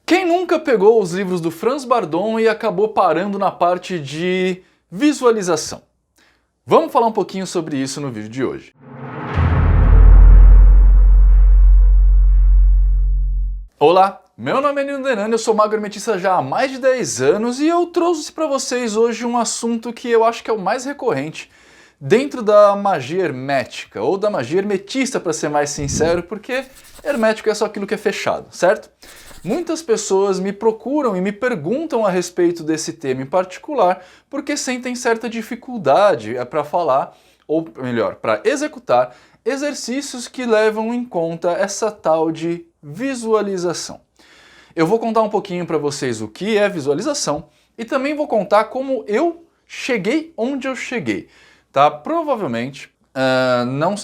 Quem nunca pegou os livros do Franz Bardon e acabou parando na parte de visualização? Vamos falar um pouquinho sobre isso no vídeo de hoje. Olá, meu nome é Nino Denani, eu sou magro hermetista já há mais de 10 anos e eu trouxe para vocês hoje um assunto que eu acho que é o mais recorrente dentro da magia hermética, ou da magia hermetista para ser mais sincero, porque hermético é só aquilo que é fechado, certo? Muitas pessoas me procuram e me perguntam a respeito desse tema em particular porque sentem certa dificuldade para falar, ou melhor, para executar exercícios que levam em conta essa tal de visualização. Eu vou contar um pouquinho para vocês o que é visualização e também vou contar como eu cheguei onde eu cheguei. Tá? Provavelmente,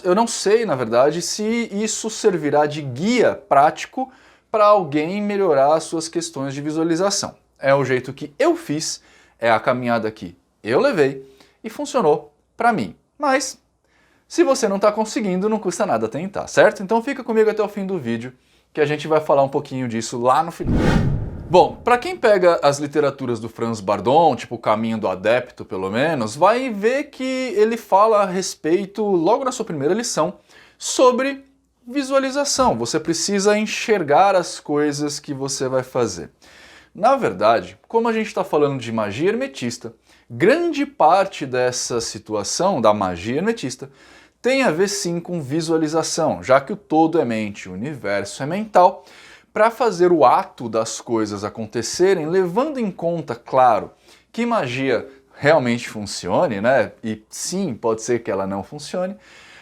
eu não sei, na verdade, se isso servirá de guia prático para alguém melhorar as suas questões de visualização. É o jeito que eu fiz, é a caminhada que eu levei e funcionou para mim. Mas, se você não está conseguindo, não custa nada tentar, certo? Então fica comigo até o fim do vídeo, que a gente vai falar um pouquinho disso lá no final. Bom, para quem pega as literaturas do Franz Bardon, tipo o Caminho do Adepto pelo menos, vai ver que ele fala a respeito, logo na sua primeira lição, sobre visualização. Você precisa enxergar as coisas que você vai fazer. Na verdade, como a gente está falando de magia hermetista, grande parte dessa situação da magia hermetista tem a ver sim com visualização, já que o todo é mente, o universo é mental. Para fazer o ato das coisas acontecerem, levando em conta, claro, que magia realmente funcione, né? E sim, pode ser que ela não funcione,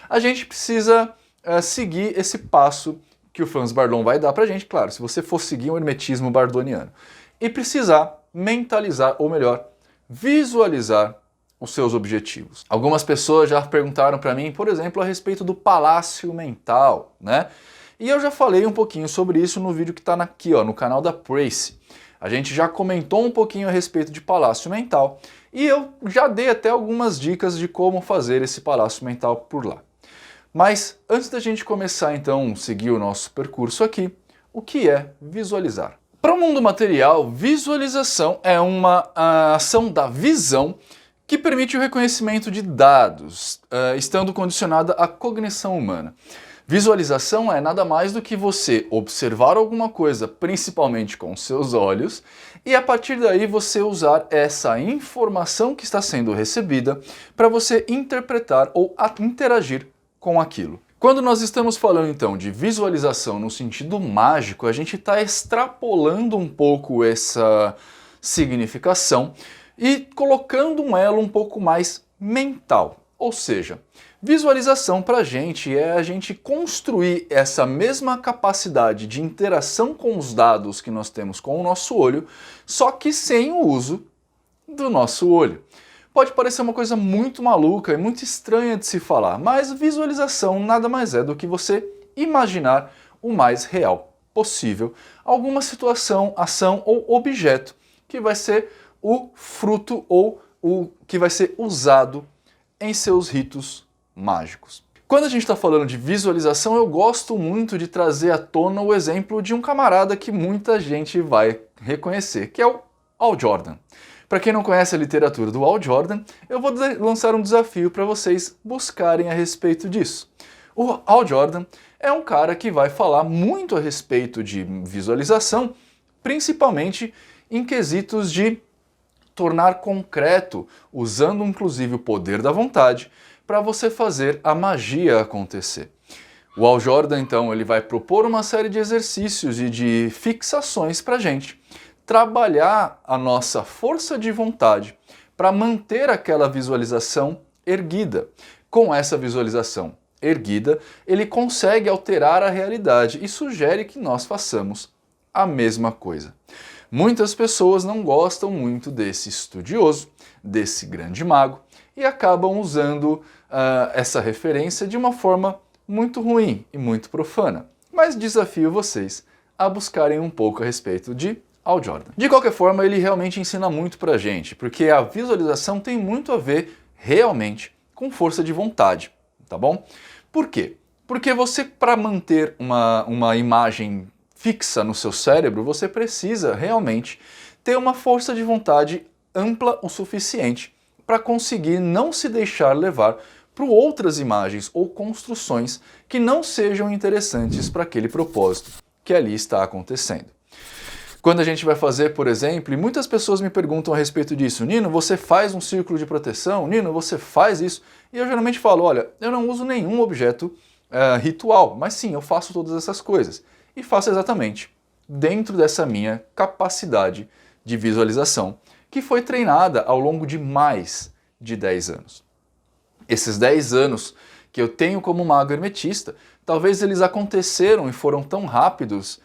a gente precisa seguir esse passo que o Franz Bardon vai dar pra gente, claro, se você for seguir um hermetismo bardoniano. E precisar mentalizar, ou melhor, visualizar os seus objetivos. Algumas pessoas já perguntaram para mim, por exemplo, a respeito do palácio mental, né? E eu já falei um pouquinho sobre isso no vídeo que está aqui, ó, no canal da Prace. A gente já comentou um pouquinho a respeito de palácio mental e eu já dei até algumas dicas de como fazer esse palácio mental por lá. Mas antes da gente começar então a seguir o nosso percurso aqui, o que é visualizar? Para o mundo material, visualização é uma ação da visão que permite o reconhecimento de dados, estando condicionada à cognição humana. Visualização é nada mais do que você observar alguma coisa, principalmente com seus olhos, e a partir daí você usar essa informação que está sendo recebida para você interpretar ou interagir com aquilo. Quando nós estamos falando então de visualização no sentido mágico, a gente está extrapolando um pouco essa significação e colocando um elo um pouco mais mental. Ou seja, visualização para a gente é a gente construir essa mesma capacidade de interação com os dados que nós temos com o nosso olho, só que sem o uso do nosso olho. Pode parecer uma coisa muito maluca e muito estranha de se falar, mas visualização nada mais é do que você imaginar o mais real possível alguma situação, ação ou objeto que vai ser o fruto ou o que vai ser usado em seus ritos mágicos. Quando a gente está falando de visualização, eu gosto muito de trazer à tona o exemplo de um camarada que muita gente vai reconhecer, que é o Hal Jordan. Para quem não conhece a literatura do Hal Jordan, eu vou lançar um desafio para vocês buscarem a respeito disso. O Hal Jordan é um cara que vai falar muito a respeito de visualização, principalmente em quesitos de tornar concreto, usando inclusive o poder da vontade, para você fazer a magia acontecer. O Hal Jordan, então, ele vai propor uma série de exercícios e de fixações para a gente trabalhar a nossa força de vontade para manter aquela visualização erguida. Com essa visualização erguida, ele consegue alterar a realidade e sugere que nós façamos a mesma coisa. Muitas pessoas não gostam muito desse estudioso, desse grande mago, e acabam usando essa referência de uma forma muito ruim e muito profana. Mas desafio vocês a buscarem um pouco a respeito de Hal Jordan. De qualquer forma, ele realmente ensina muito pra gente, porque a visualização tem muito a ver realmente com força de vontade, tá bom? Por quê? Porque você, para manter uma imagem fixa no seu cérebro, você precisa realmente ter uma força de vontade ampla o suficiente para conseguir não se deixar levar por outras imagens ou construções que não sejam interessantes para aquele propósito que ali está acontecendo. Quando a gente vai fazer, por exemplo, e muitas pessoas me perguntam a respeito disso, Nino, você faz um círculo de proteção? Nino, você faz isso? E eu geralmente falo, olha, eu não uso nenhum objeto ritual, mas sim, eu faço todas essas coisas. E faço exatamente dentro dessa minha capacidade de visualização, que foi treinada ao longo de mais de 10 anos. Esses 10 anos que eu tenho como mago hermetista, talvez eles aconteceram e foram tão rápidos,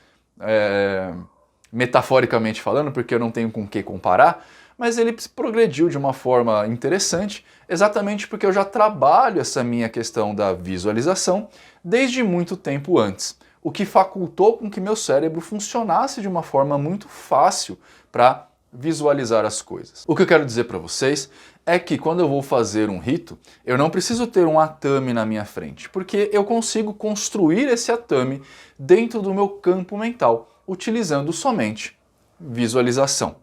metaforicamente falando, porque eu não tenho com o que comparar, mas ele progrediu de uma forma interessante, exatamente porque eu já trabalho essa minha questão da visualização desde muito tempo antes, o que facultou com que meu cérebro funcionasse de uma forma muito fácil para visualizar as coisas. O que eu quero dizer para vocês é que quando eu vou fazer um rito, eu não preciso ter um atame na minha frente, porque eu consigo construir esse atame dentro do meu campo mental, utilizando somente visualização.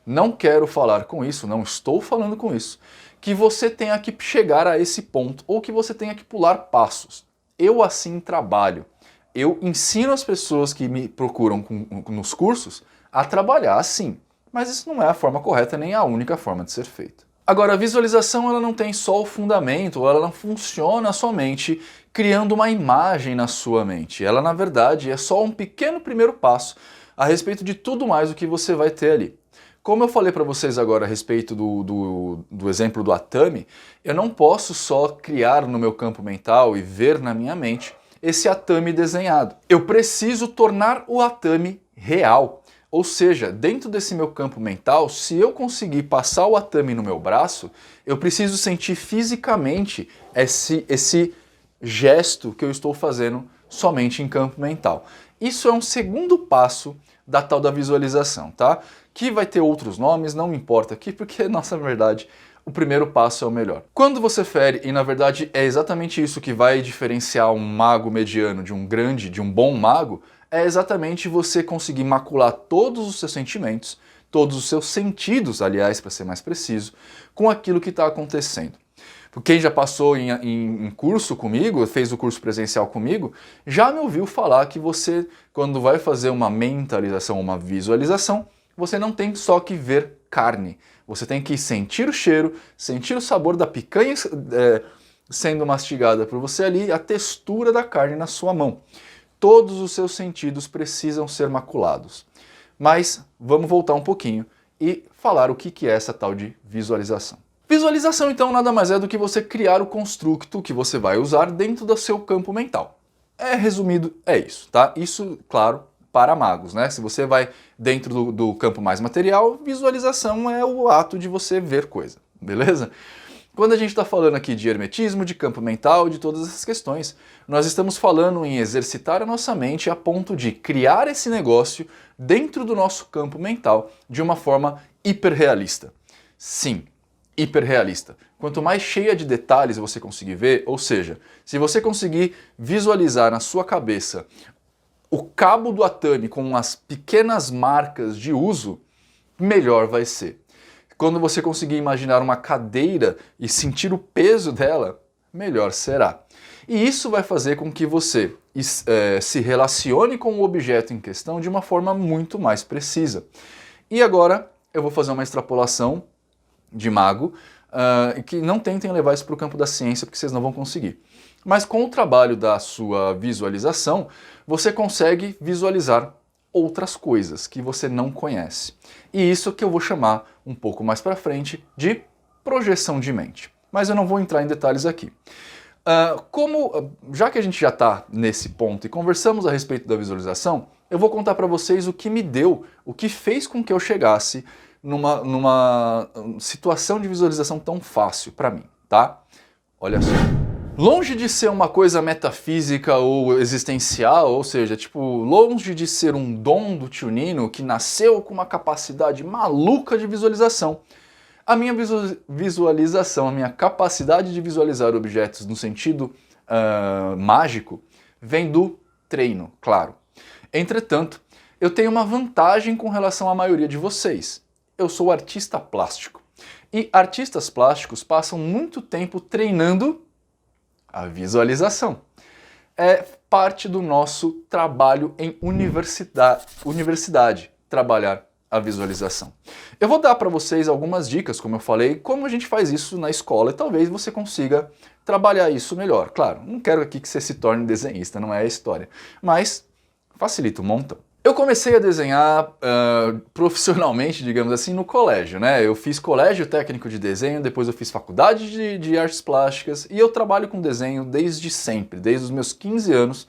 Não quero falar com isso, não estou falando com isso, que você tenha que chegar a esse ponto ou que você tenha que pular passos. Eu assim trabalho. Eu ensino as pessoas que me procuram nos cursos a trabalhar assim. Mas isso não é a forma correta nem a única forma de ser feito. Agora, a visualização ela não tem só o fundamento, ela não funciona somente criando uma imagem na sua mente. Ela, na verdade, é só um pequeno primeiro passo a respeito de tudo mais o que você vai ter ali. Como eu falei para vocês agora a respeito do exemplo do atame, eu não posso só criar no meu campo mental e ver na minha mente esse atame desenhado. Eu preciso tornar o atame real. Ou seja, dentro desse meu campo mental, se eu conseguir passar o atame no meu braço, eu preciso sentir fisicamente esse gesto que eu estou fazendo somente em campo mental. Isso é um segundo passo da tal da visualização, tá? Que vai ter outros nomes, não me importa aqui, porque, na verdade, o primeiro passo é o melhor. Quando você fere, e na verdade é exatamente isso que vai diferenciar um mago mediano de um bom mago, é exatamente você conseguir macular todos os seus sentimentos, todos os seus sentidos, aliás, para ser mais preciso, com aquilo que está acontecendo. Quem já passou em curso comigo, fez o curso presencial comigo, já me ouviu falar que você, quando vai fazer uma mentalização, uma visualização, você não tem só que ver carne. Você tem que sentir o cheiro, sentir o sabor da picanha sendo mastigada por você ali, a textura da carne na sua mão. Todos os seus sentidos precisam ser maculados. Mas vamos voltar um pouquinho e falar o que é essa tal de visualização. Visualização, então, nada mais é do que você criar o construto que você vai usar dentro do seu campo mental. Resumido, é isso, tá? Isso, claro, para magos, né? Se você vai dentro do campo mais material, visualização é o ato de você ver coisa, beleza? Quando a gente está falando aqui de hermetismo, de campo mental, de todas essas questões, nós estamos falando em exercitar a nossa mente a ponto de criar esse negócio dentro do nosso campo mental de uma forma hiperrealista. Sim, hiperrealista. Quanto mais cheia de detalhes você conseguir ver, ou seja, se você conseguir visualizar na sua cabeça o cabo do atame com as pequenas marcas de uso, melhor vai ser. Quando você conseguir imaginar uma cadeira e sentir o peso dela, melhor será. E isso vai fazer com que você se relacione com o objeto em questão de uma forma muito mais precisa. E agora eu vou fazer uma extrapolação de mago, que não tentem levar isso para o campo da ciência, porque vocês não vão conseguir. Mas com o trabalho da sua visualização, você consegue visualizar outras coisas que você não conhece. E isso que eu vou chamar um pouco mais para frente de projeção de mente. Mas eu não vou entrar em detalhes aqui. Já que a gente já está nesse ponto e conversamos a respeito da visualização, eu vou contar para vocês o que me deu, o que fez com que eu chegasse numa situação de visualização tão fácil para mim, tá? Olha só. Longe de ser uma coisa metafísica ou existencial, ou seja, longe de ser um dom do tio Nino que nasceu com uma capacidade maluca de visualização, a minha visualização, a minha capacidade de visualizar objetos no sentido mágico, vem do treino, claro. Entretanto, eu tenho uma vantagem com relação à maioria de vocês. Eu sou artista plástico. E artistas plásticos passam muito tempo treinando a visualização. É parte do nosso trabalho em universidade, trabalhar a visualização. Eu vou dar para vocês algumas dicas, como eu falei, como a gente faz isso na escola e talvez você consiga trabalhar isso melhor. Claro, não quero aqui que você se torne desenhista, não é a história, mas facilita um montão. Eu comecei a desenhar profissionalmente, digamos assim, no colégio, né? Eu fiz colégio técnico de desenho, depois eu fiz faculdade de artes plásticas e eu trabalho com desenho desde sempre, desde os meus 15 anos.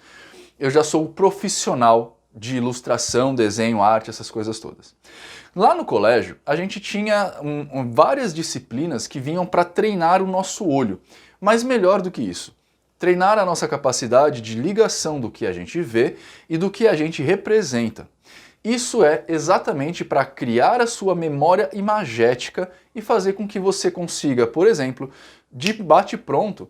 Eu já sou profissional de ilustração, desenho, arte, essas coisas todas. Lá no colégio, a gente tinha várias disciplinas que vinham para treinar o nosso olho, mas melhor do que isso, treinar a nossa capacidade de ligação do que a gente vê e do que a gente representa. Isso é exatamente para criar a sua memória imagética e fazer com que você consiga, por exemplo, de bate-pronto,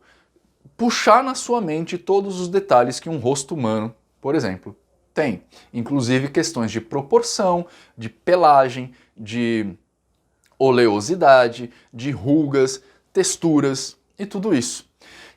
puxar na sua mente todos os detalhes que um rosto humano, por exemplo, tem. Inclusive questões de proporção, de pelagem, de oleosidade, de rugas, texturas e tudo isso.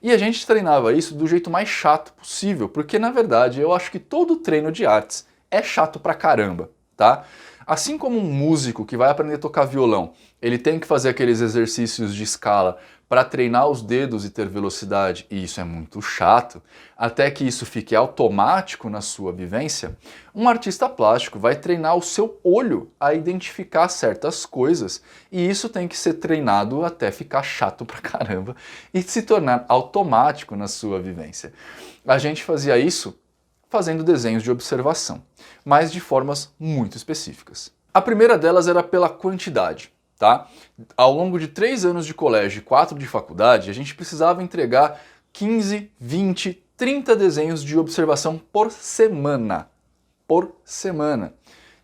E a gente treinava isso do jeito mais chato possível, porque na verdade eu acho que todo treino de artes é chato pra caramba, tá? Assim como um músico que vai aprender a tocar violão, ele tem que fazer aqueles exercícios de escala para treinar os dedos e ter velocidade, e isso é muito chato, até que isso fique automático na sua vivência, um artista plástico vai treinar o seu olho a identificar certas coisas, e isso tem que ser treinado até ficar chato pra caramba e se tornar automático na sua vivência. A gente fazia isso fazendo desenhos de observação, mas de formas muito específicas. A primeira delas era pela quantidade. Tá? Ao longo de 3 anos de colégio e 4 de faculdade, a gente precisava entregar 15, 20, 30 desenhos de observação por semana. Por semana.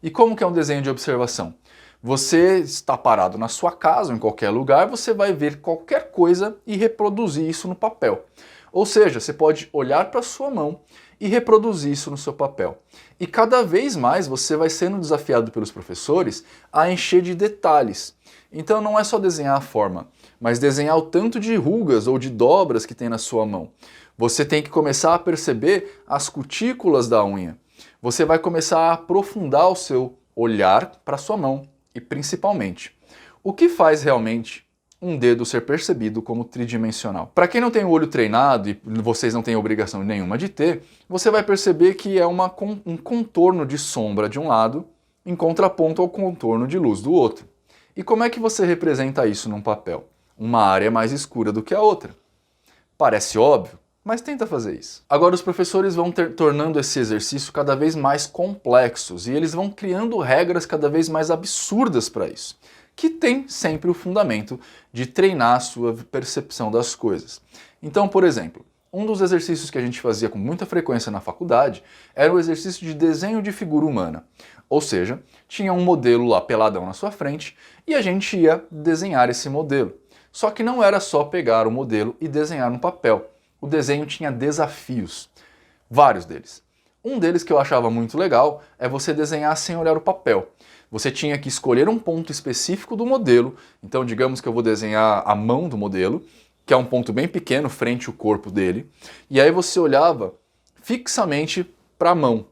E como que é um desenho de observação? Você está parado na sua casa ou em qualquer lugar, você vai ver qualquer coisa e reproduzir isso no papel. Ou seja, você pode olhar para a sua mão e reproduzir isso no seu papel. E cada vez mais você vai sendo desafiado pelos professores a encher de detalhes. Então não é só desenhar a forma, mas desenhar o tanto de rugas ou de dobras que tem na sua mão. Você tem que começar a perceber as cutículas da unha. Você vai começar a aprofundar o seu olhar para a sua mão e principalmente, o que faz realmente um dedo ser percebido como tridimensional. Para quem não tem o olho treinado, e vocês não têm obrigação nenhuma de ter, você vai perceber que é um contorno de sombra de um lado em contraponto ao contorno de luz do outro. E como é que você representa isso num papel? Uma área mais escura do que a outra. Parece óbvio, mas tenta fazer isso. Agora os professores vão tornando esse exercício cada vez mais complexos e eles vão criando regras cada vez mais absurdas para isso, que tem sempre o fundamento de treinar a sua percepção das coisas. Então, por exemplo, um dos exercícios que a gente fazia com muita frequência na faculdade era o exercício de desenho de figura humana. Ou seja, tinha um modelo lá peladão na sua frente e a gente ia desenhar esse modelo. Só que não era só pegar o modelo e desenhar no papel. O desenho tinha desafios, vários deles. Um deles que eu achava muito legal é você desenhar sem olhar o papel. Você tinha que escolher um ponto específico do modelo, então digamos que eu vou desenhar a mão do modelo, que é um ponto bem pequeno frente ao corpo dele, e aí você olhava fixamente para a mão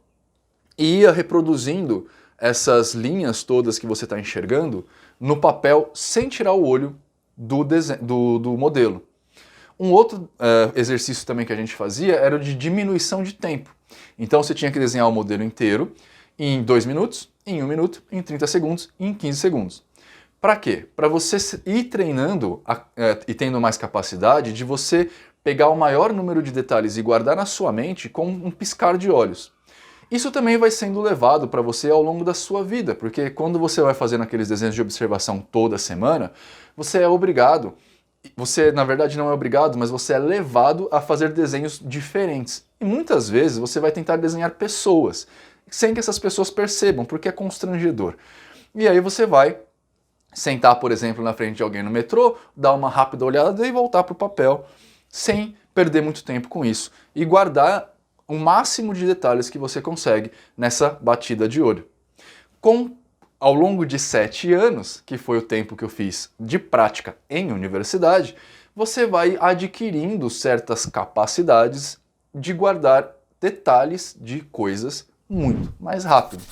e ia reproduzindo essas linhas todas que você está enxergando no papel sem tirar o olho do modelo. Um outro exercício também que a gente fazia era o de diminuição de tempo. Então você tinha que desenhar o modelo inteiro em 2 minutos, em 1 minuto, em 30 segundos e em 15 segundos. Para quê? Para você ir treinando e tendo mais capacidade de você pegar o maior número de detalhes e guardar na sua mente com um piscar de olhos. Isso também vai sendo levado para você ao longo da sua vida, porque quando você vai fazendo aqueles desenhos de observação toda semana, você é obrigado, você na verdade não é obrigado, mas você é levado a fazer desenhos diferentes. E muitas vezes você vai tentar desenhar pessoas, sem que essas pessoas percebam, porque é constrangedor. E aí você vai sentar, por exemplo, na frente de alguém no metrô, dar uma rápida olhada e voltar para o papel, sem perder muito tempo com isso. E guardar o máximo de detalhes que você consegue nessa batida de olho. Ao longo de 7 anos, que foi o tempo que eu fiz de prática em universidade, você vai adquirindo certas capacidades de guardar detalhes de coisas muito mais rápido.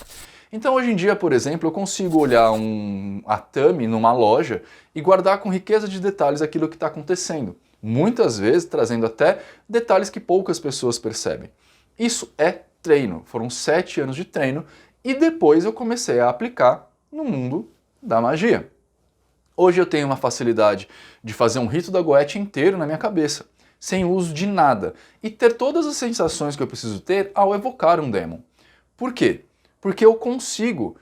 Então hoje em dia, por exemplo, eu consigo olhar um Atami numa loja e guardar com riqueza de detalhes aquilo que está acontecendo. Muitas vezes trazendo até detalhes que poucas pessoas percebem. Isso é treino, foram 7 anos de treino e depois eu comecei a aplicar no mundo da magia. Hoje eu tenho uma facilidade de fazer um rito da Goethe inteiro na minha cabeça, sem uso de nada, e ter todas as sensações que eu preciso ter ao evocar um Demon. Por quê? Porque eu consigo,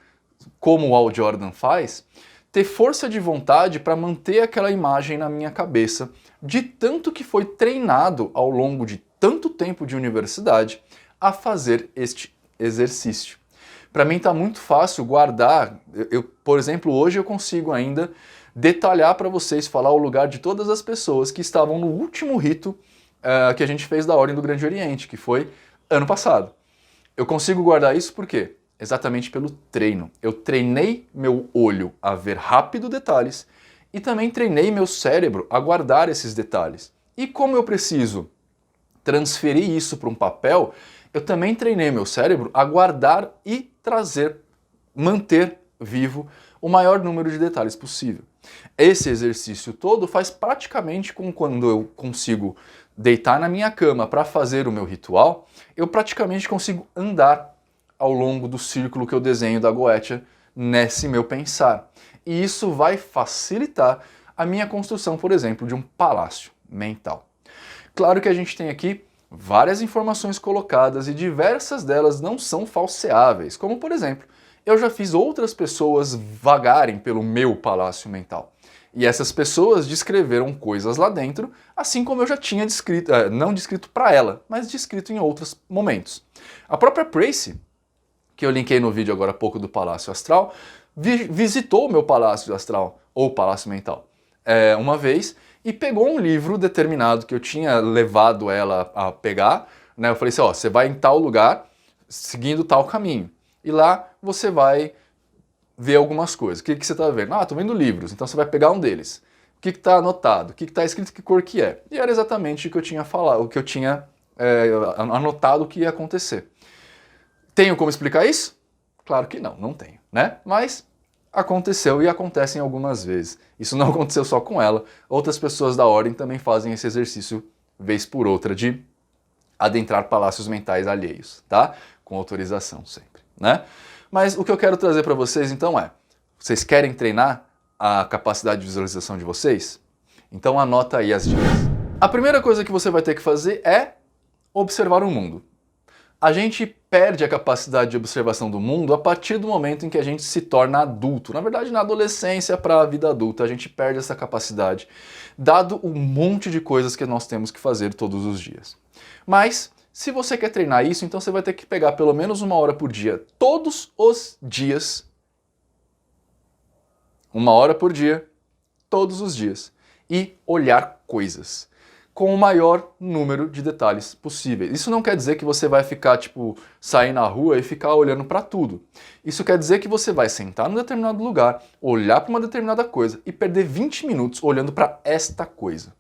como o Hal Jordan faz, ter força de vontade para manter aquela imagem na minha cabeça, de tanto que foi treinado ao longo de tanto tempo de universidade a fazer este exercício. Para mim está muito fácil guardar, por exemplo, hoje eu consigo ainda detalhar para vocês, falar o lugar de todas as pessoas que estavam no último rito que a gente fez da Ordem do Grande Oriente, que foi ano passado. Eu consigo guardar isso por quê? Exatamente pelo treino. Eu treinei meu olho a ver rápido detalhes e também treinei meu cérebro a guardar esses detalhes. E como eu preciso transferir isso para um papel, eu também treinei meu cérebro a guardar e manter vivo o maior número de detalhes possível. Esse exercício todo faz praticamente com quando eu consigo deitar na minha cama para fazer o meu ritual, eu praticamente consigo andar ao longo do círculo que eu desenho da Goetia nesse meu pensar. E isso vai facilitar a minha construção, por exemplo, de um palácio mental. Claro que a gente tem aqui várias informações colocadas e diversas delas não são falseáveis, como por exemplo, eu já fiz outras pessoas vagarem pelo meu palácio mental. E essas pessoas descreveram coisas lá dentro, assim como eu já tinha descrito, não descrito para ela, mas descrito em outros momentos. A própria Tracy, que eu linkei no vídeo agora há pouco do Palácio Astral, visitou o meu Palácio Astral, ou Palácio Mental, uma vez, e pegou um livro determinado que eu tinha levado ela a pegar, né? Eu falei assim, ó, você vai em tal lugar, seguindo tal caminho, e lá você vai ver algumas coisas. O que você está vendo? Ah, estou vendo livros, então você vai pegar um deles. O que está anotado? O que está escrito? Que cor que é? E era exatamente o que eu tinha falado, o que eu tinha anotado que ia acontecer. Tenho como explicar isso? Claro que não, não tenho, né? Mas aconteceu e acontecem algumas vezes. Isso não aconteceu só com ela, outras pessoas da Ordem também fazem esse exercício vez por outra de adentrar palácios mentais alheios, tá? Com autorização sempre, né? Mas o que eu quero trazer para vocês então vocês querem treinar a capacidade de visualização de vocês? Então anota aí as dicas. A primeira coisa que você vai ter que fazer é observar o mundo. A gente perde a capacidade de observação do mundo a partir do momento em que a gente se torna adulto. Na verdade, na adolescência para a vida adulta, a gente perde essa capacidade, dado o monte de coisas que nós temos que fazer todos os dias. Mas, se você quer treinar isso, então você vai ter que pegar pelo menos 1 hora por dia, todos os dias. 1 hora por dia, todos os dias. E olhar coisas com o maior número de detalhes possíveis. Isso não quer dizer que você vai ficar, sair na rua e ficar olhando para tudo. Isso quer dizer que você vai sentar num determinado lugar, olhar para uma determinada coisa e perder 20 minutos olhando para esta coisa.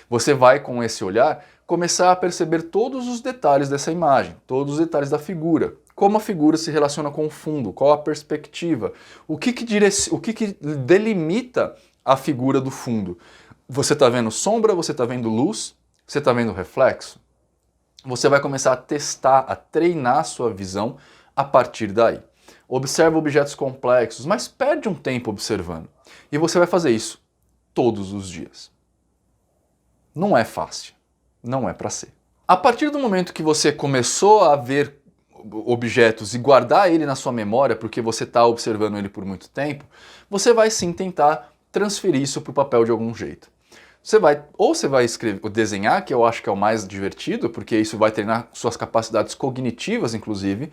Você vai, com esse olhar, começar a perceber todos os detalhes dessa imagem, todos os detalhes da figura, como a figura se relaciona com o fundo, qual a perspectiva, o que delimita a figura do fundo. Você está vendo sombra, você está vendo luz, você está vendo reflexo? Você vai começar a testar, a treinar a sua visão a partir daí. Observa objetos complexos, mas perde um tempo observando. E você vai fazer isso todos os dias. Não é fácil, não é para ser. A partir do momento que você começou a ver objetos e guardar ele na sua memória, porque você está observando ele por muito tempo, você vai sim tentar transferir isso para o papel de algum jeito. Você vai escrever, desenhar, que eu acho que é o mais divertido, porque isso vai treinar suas capacidades cognitivas, inclusive,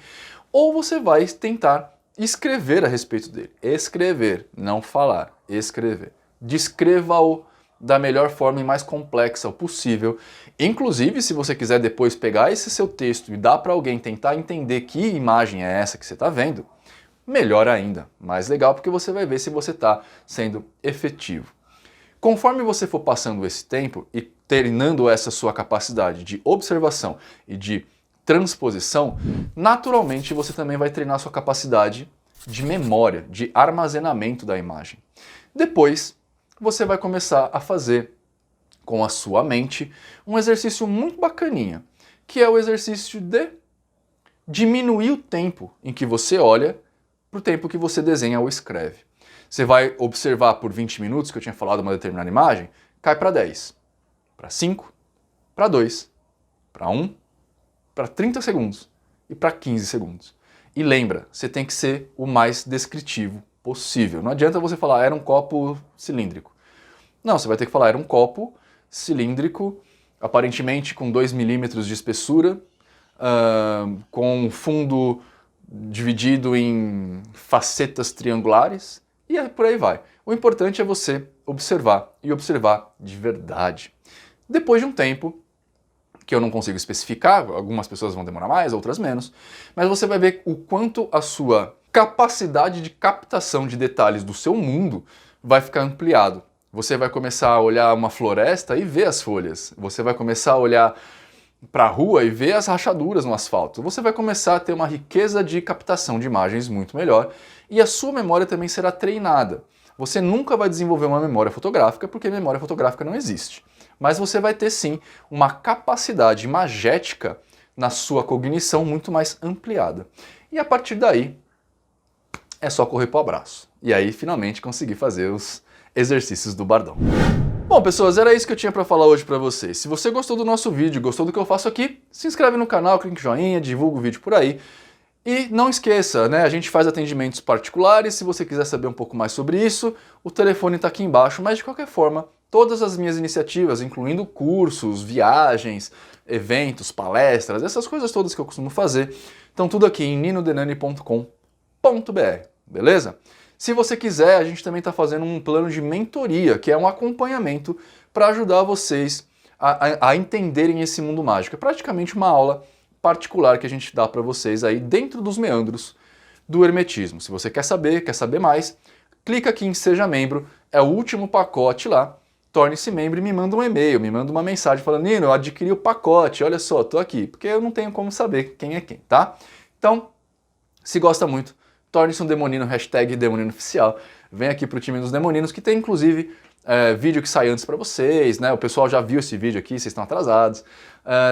ou você vai tentar escrever a respeito dele. Escrever, não falar, escrever. Descreva-o da melhor forma e mais complexa possível. Inclusive, se você quiser depois pegar esse seu texto e dar para alguém tentar entender que imagem é essa que você está vendo, melhor ainda, mais legal, porque você vai ver se você está sendo efetivo. Conforme você for passando esse tempo e treinando essa sua capacidade de observação e de transposição, naturalmente você também vai treinar sua capacidade de memória, de armazenamento da imagem. Depois, você vai começar a fazer com a sua mente um exercício muito bacaninha, que é o exercício de diminuir o tempo em que você olha para o tempo que você desenha ou escreve. Você vai observar por 20 minutos, que eu tinha falado uma determinada imagem, cai para 10, para 5, para 2, para 1, para 30 segundos e para 15 segundos. E lembra, você tem que ser o mais descritivo possível. Não adianta você falar, era um copo cilíndrico. Não, você vai ter que falar, era um copo cilíndrico, aparentemente com 2 milímetros de espessura, com fundo dividido em facetas triangulares, e por aí vai. O importante é você observar, e observar de verdade. Depois de um tempo, que eu não consigo especificar, algumas pessoas vão demorar mais, outras menos, mas você vai ver o quanto a sua capacidade de captação de detalhes do seu mundo vai ficar ampliado. Você vai começar a olhar uma floresta e ver as folhas. Você vai começar a olhar para a rua e ver as rachaduras no asfalto. Você vai começar a ter uma riqueza de captação de imagens muito melhor e a sua memória também será treinada. Você nunca vai desenvolver uma memória fotográfica porque memória fotográfica não existe. Mas você vai ter sim uma capacidade imagética na sua cognição muito mais ampliada. E a partir daí é só correr pro abraço. E aí finalmente conseguir fazer os exercícios do Bardão. Bom, pessoas, era isso que eu tinha para falar hoje para vocês. Se você gostou do nosso vídeo, gostou do que eu faço aqui, se inscreve no canal, clique em joinha, divulga o vídeo por aí. E não esqueça, né, a gente faz atendimentos particulares, se você quiser saber um pouco mais sobre isso, o telefone está aqui embaixo, mas de qualquer forma, todas as minhas iniciativas, incluindo cursos, viagens, eventos, palestras, essas coisas todas que eu costumo fazer, estão tudo aqui em ninodenani.com.br, beleza? Se você quiser, a gente também está fazendo um plano de mentoria, que é um acompanhamento para ajudar vocês a entenderem esse mundo mágico. É praticamente uma aula particular que a gente dá para vocês aí dentro dos meandros do hermetismo. Se você quer saber mais, clica aqui em Seja Membro, é o último pacote lá, torne-se membro e me manda um e-mail, me manda uma mensagem falando, Nino, eu adquiri o pacote, olha só, tô aqui, porque eu não tenho como saber quem é quem, tá? Então, se gosta muito, torne-se um demonino, hashtag demonino oficial, vem aqui pro time dos demoninos, que tem inclusive vídeo que sai antes para vocês, né? O pessoal já viu esse vídeo aqui, vocês estão atrasados.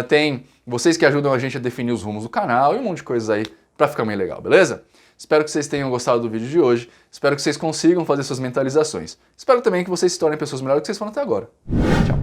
Tem vocês que ajudam a gente a definir os rumos do canal e um monte de coisas aí para ficar bem legal, beleza? Espero que vocês tenham gostado do vídeo de hoje, espero que vocês consigam fazer suas mentalizações. Espero também que vocês se tornem pessoas melhores do que vocês foram até agora. Tchau!